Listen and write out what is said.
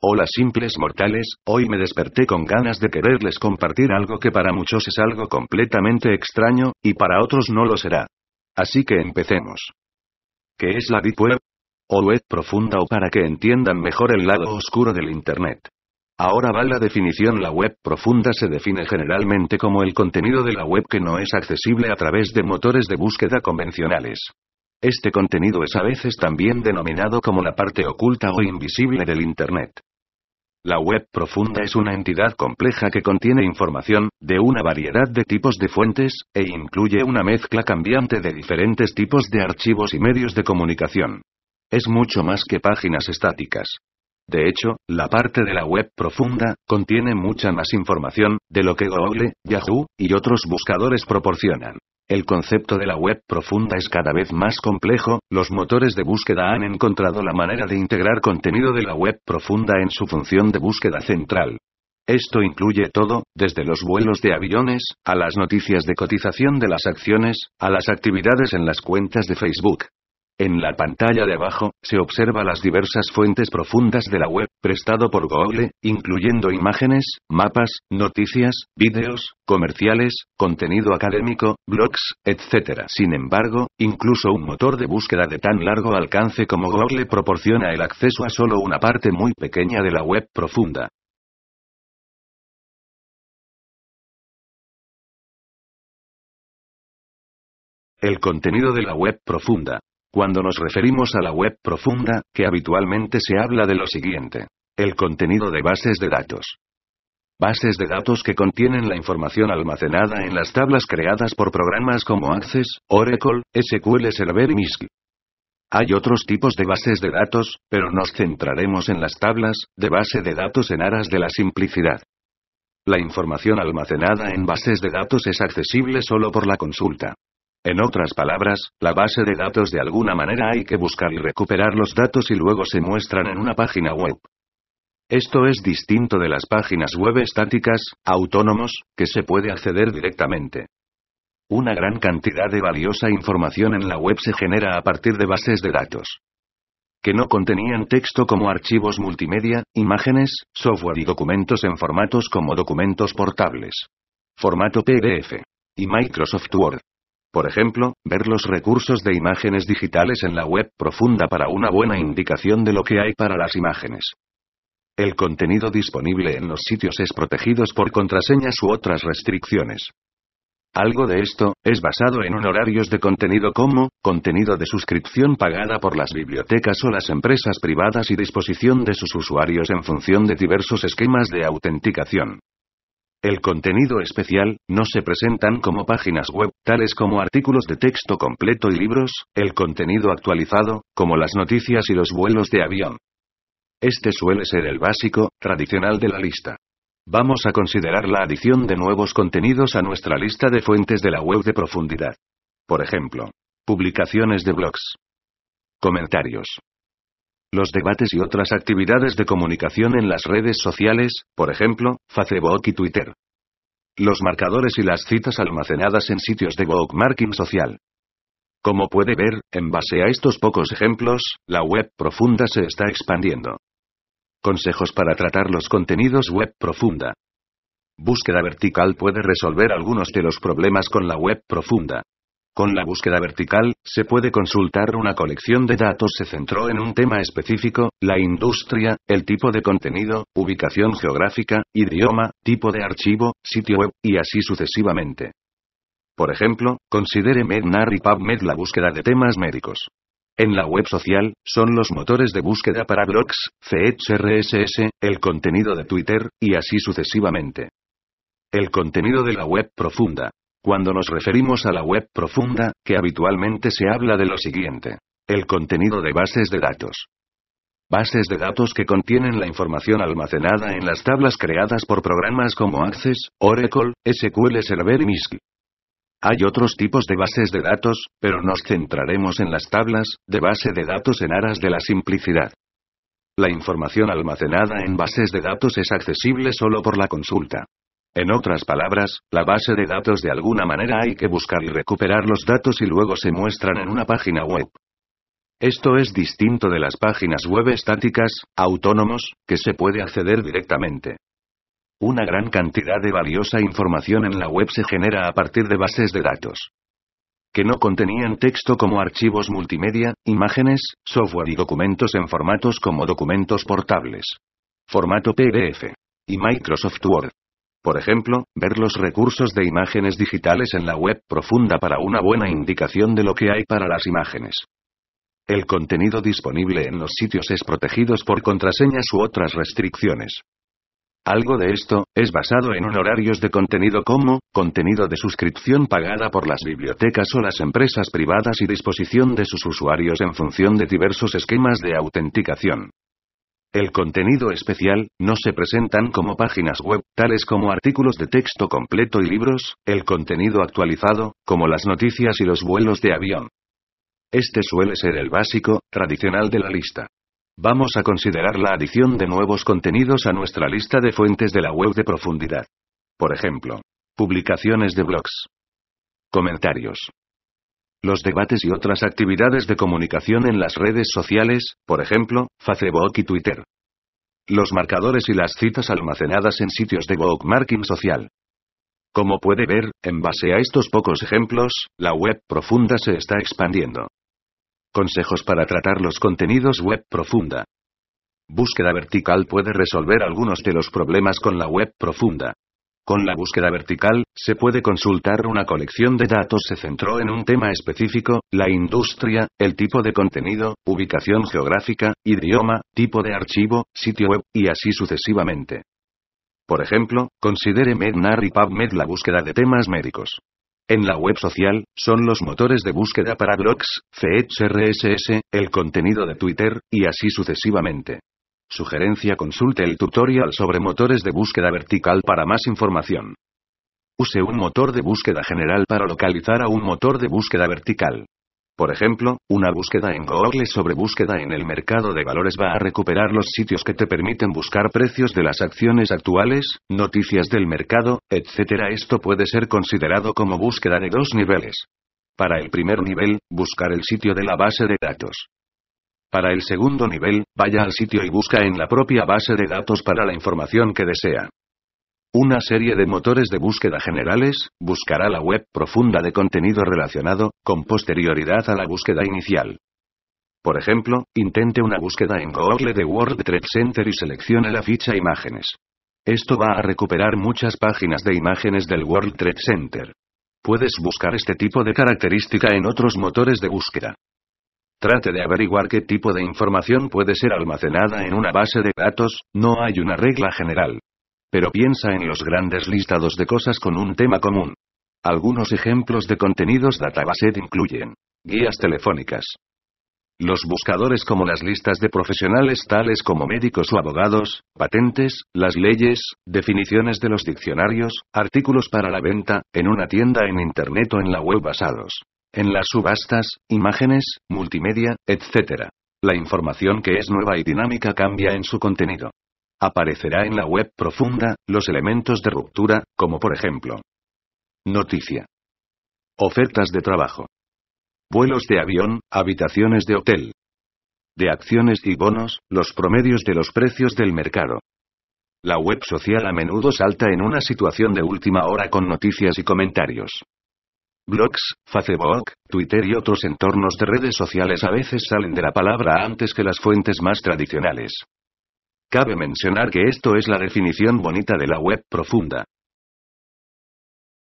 Hola simples mortales, hoy me desperté con ganas de quererles compartir algo que para muchos es algo completamente extraño, y para otros no lo será. Así que empecemos. ¿Qué es la Deep Web? O web profunda, o para que entiendan mejor el lado oscuro del Internet. Ahora va la definición. La web profunda se define generalmente como el contenido de la web que no es accesible a través de motores de búsqueda convencionales. Este contenido es a veces también denominado como la parte oculta o invisible del Internet. La web profunda es una entidad compleja que contiene información, de una variedad de tipos de fuentes, e incluye una mezcla cambiante de diferentes tipos de archivos y medios de comunicación. Es mucho más que páginas estáticas. De hecho, la parte de la web profunda contiene mucha más información de lo que Google, Yahoo y otros buscadores proporcionan. El concepto de la web profunda es cada vez más complejo. Los motores de búsqueda han encontrado la manera de integrar contenido de la web profunda en su función de búsqueda central. Esto incluye todo, desde los vuelos de aviones, a las noticias de cotización de las acciones, a las actividades en las cuentas de Facebook. En la pantalla de abajo, se observa las diversas fuentes profundas de la web, prestado por Google, incluyendo imágenes, mapas, noticias, vídeos, comerciales, contenido académico, blogs, etc. Sin embargo, incluso un motor de búsqueda de tan largo alcance como Google proporciona el acceso a solo una parte muy pequeña de la web profunda. El contenido de la web profunda. Cuando nos referimos a la web profunda, que habitualmente se habla de lo siguiente. El contenido de bases de datos. Bases de datos que contienen la información almacenada en las tablas creadas por programas como Access, Oracle, SQL Server y MySQL. Hay otros tipos de bases de datos, pero nos centraremos en las tablas de base de datos en aras de la simplicidad. La información almacenada en bases de datos es accesible solo por la consulta. En otras palabras, la base de datos de alguna manera hay que buscar y recuperar los datos y luego se muestran en una página web. Esto es distinto de las páginas web estáticas, autónomos, que se puede acceder directamente. Una gran cantidad de valiosa información en la web se genera a partir de bases de datos que no contenían texto, como archivos multimedia, imágenes, software y documentos en formatos como documentos portables, formato PDF y Microsoft Word. Por ejemplo, ver los recursos de imágenes digitales en la web profunda para una buena indicación de lo que hay para las imágenes. El contenido disponible en los sitios es protegido por contraseñas u otras restricciones. Algo de esto es basado en horarios de contenido, como contenido de suscripción pagada por las bibliotecas o las empresas privadas y disposición de sus usuarios en función de diversos esquemas de autenticación. El contenido especial no se presentan como páginas web, tales como artículos de texto completo y libros. El contenido actualizado, como las noticias y los vuelos de avión. Este suele ser el básico, tradicional de la lista. Vamos a considerar la adición de nuevos contenidos a nuestra lista de fuentes de la web de profundidad. Por ejemplo, publicaciones de blogs, comentarios, los debates y otras actividades de comunicación en las redes sociales, por ejemplo, Facebook y Twitter. Los marcadores y las citas almacenadas en sitios de bookmarking social. Como puede ver, en base a estos pocos ejemplos, la web profunda se está expandiendo. Consejos para tratar los contenidos web profunda. Búsqueda vertical puede resolver algunos de los problemas con la web profunda. Con la búsqueda vertical, se puede consultar una colección de datos. Se centró en un tema específico, la industria, el tipo de contenido, ubicación geográfica, idioma, tipo de archivo, sitio web, y así sucesivamente. Por ejemplo, considere Mednar y PubMed. La búsqueda de temas médicos. En la web social, son los motores de búsqueda para blogs, feeds RSS, el contenido de Twitter, y así sucesivamente. El contenido de la web profunda. Cuando nos referimos a la web profunda, que habitualmente se habla de lo siguiente. El contenido de bases de datos. Bases de datos que contienen la información almacenada en las tablas creadas por programas como Access, Oracle, SQL Server y MySQL. Hay otros tipos de bases de datos, pero nos centraremos en las tablas de base de datos en aras de la simplicidad. La información almacenada en bases de datos es accesible solo por la consulta. En otras palabras, la base de datos de alguna manera hay que buscar y recuperar los datos y luego se muestran en una página web. Esto es distinto de las páginas web estáticas, autónomos, que se puede acceder directamente. Una gran cantidad de valiosa información en la web se genera a partir de bases de datos que no contenían texto como archivos multimedia, imágenes, software y documentos en formatos como documentos portables, formato PDF y Microsoft Word. Por ejemplo, ver los recursos de imágenes digitales en la web profunda para una buena indicación de lo que hay para las imágenes. El contenido disponible en los sitios es protegido por contraseñas u otras restricciones. Algo de esto es basado en horarios de contenido como contenido de suscripción pagada por las bibliotecas o las empresas privadas y disposición de sus usuarios en función de diversos esquemas de autenticación. El contenido especial no se presentan como páginas web, tales como artículos de texto completo y libros, el contenido actualizado, como las noticias y los vuelos de avión. Este suele ser el básico, tradicional de la lista. Vamos a considerar la adición de nuevos contenidos a nuestra lista de fuentes de la web de profundidad. Por ejemplo, publicaciones de blogs, comentarios, los debates y otras actividades de comunicación en las redes sociales, por ejemplo, Facebook y Twitter. Los marcadores y las citas almacenadas en sitios de bookmarking social. Como puede ver, en base a estos pocos ejemplos, la web profunda se está expandiendo. Consejos para tratar los contenidos web profunda. Búsqueda vertical puede resolver algunos de los problemas con la web profunda. Con la búsqueda vertical, se puede consultar una colección de datos se centró en un tema específico, la industria, el tipo de contenido, ubicación geográfica, idioma, tipo de archivo, sitio web, y así sucesivamente. Por ejemplo, considere Mednar y PubMed la búsqueda de temas médicos. En la web social, son los motores de búsqueda para blogs, feeds RSS, el contenido de Twitter, y así sucesivamente. Sugerencia: consulte el tutorial sobre motores de búsqueda vertical para más información. Use un motor de búsqueda general para localizar a un motor de búsqueda vertical. Por ejemplo, una búsqueda en Google sobre búsqueda en el mercado de valores va a recuperar los sitios que te permiten buscar precios de las acciones actuales, noticias del mercado, etc. Esto puede ser considerado como búsqueda de dos niveles. Para el primer nivel, buscar el sitio de la base de datos. Para el segundo nivel, vaya al sitio y busca en la propia base de datos para la información que desea. Una serie de motores de búsqueda generales buscará la web profunda de contenido relacionado, con posterioridad a la búsqueda inicial. Por ejemplo, intente una búsqueda en Google de World Trade Center y seleccione la ficha imágenes. Esto va a recuperar muchas páginas de imágenes del World Trade Center. Puedes buscar este tipo de característica en otros motores de búsqueda. Trate de averiguar qué tipo de información puede ser almacenada en una base de datos, no hay una regla general. Pero piensa en los grandes listados de cosas con un tema común. Algunos ejemplos de contenidos databased incluyen guías telefónicas. Los buscadores como las listas de profesionales tales como médicos o abogados, patentes, las leyes, definiciones de los diccionarios, artículos para la venta, en una tienda en Internet o en la web basados en las subastas, imágenes, multimedia, etc. La información que es nueva y dinámica cambia en su contenido. Aparecerá en la web profunda, los elementos de ruptura, como por ejemplo: noticia, ofertas de trabajo, vuelos de avión, habitaciones de hotel, de acciones y bonos, los promedios de los precios del mercado. La web social a menudo salta en una situación de última hora con noticias y comentarios. Blogs, Facebook, Twitter y otros entornos de redes sociales a veces salen de la palabra antes que las fuentes más tradicionales. Cabe mencionar que esto es la definición bonita de la web profunda.